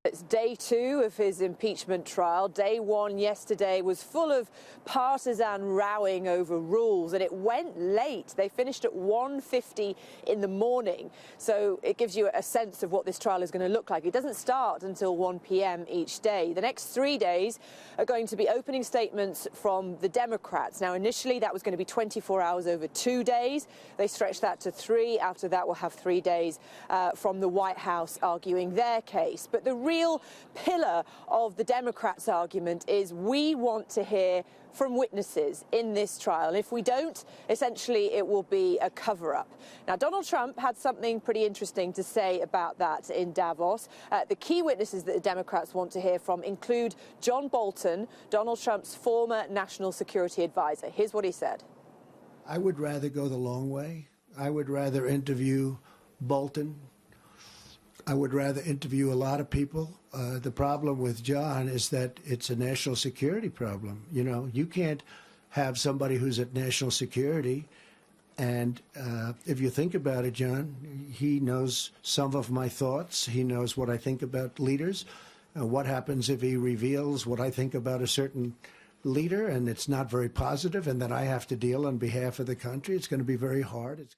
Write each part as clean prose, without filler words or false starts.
It's day 2 of his impeachment trial. Day 1 yesterday was full of partisan rowing over rules, and it went late. They finished at 1:50 in the morning, so it gives you a sense of what this trial is going to look like. It doesn't start until 1 p.m. each day. The next 3 days are going to be opening statements from the Democrats. Now, initially, that was going to be 24 hours over 2 days. They stretched that to 3. After that, we'll have 3 days from the White House arguing their case. But the real pillar of the Democrats' argument is we want to hear from witnesses in this trial. If we don't, essentially it will be a cover-up. Now, Donald Trump had something pretty interesting to say about that in Davos. The key witnesses that the Democrats want to hear from include John Bolton, Donald Trump's former national security advisor. Here's what he said. I would rather go the long way. I would rather interview Bolton. I would rather interview a lot of people. The problem with John is that it's a national security problem. You know, you can't have somebody who's at national security. And if you think about it, John, he knows some of my thoughts. He knows what I think about leaders. What happens if he reveals what I think about a certain leader and it's not very positive and that I have to deal on behalf of the country? It's going to be very hard.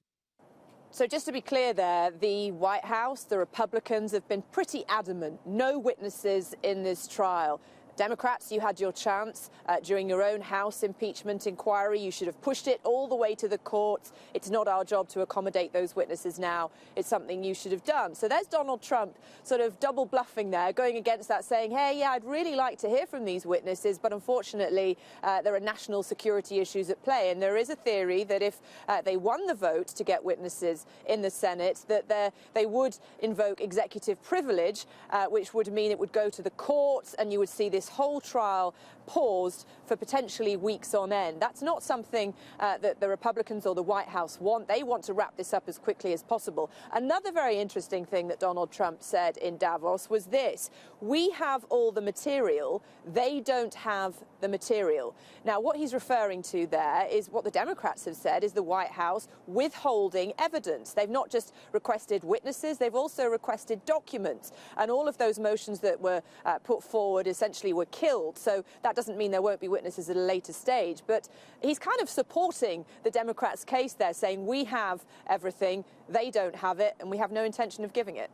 So just to be clear there, the White House, the Republicans have been pretty adamant. No witnesses in this trial. Democrats, you had your chance during your own House impeachment inquiry. You should have pushed it all the way to the courts. It's not our job to accommodate those witnesses now. It's something you should have done. So there's Donald Trump sort of double bluffing there, going against that, saying, hey, yeah, I'd really like to hear from these witnesses, but unfortunately there are national security issues at play. And there is a theory that if they won the vote to get witnesses in the Senate, that they would invoke executive privilege, which would mean it would go to the courts and you would see this whole trial paused for potentially weeks on end. That's not something that the Republicans or the White House want. They want to wrap this up as quickly as possible. Another very interesting thing that Donald Trump said in Davos was this: we have all the material, they don't have the material. Now, what he's referring to there is what the Democrats have said is the White House withholding evidence. They've not just requested witnesses, they've also requested documents. And all of those motions that were put forward essentially were killed. So that doesn't mean there won't be witnesses at a later stage. But he's kind of supporting the Democrats' case there, saying we have everything, they don't have it, and we have no intention of giving it.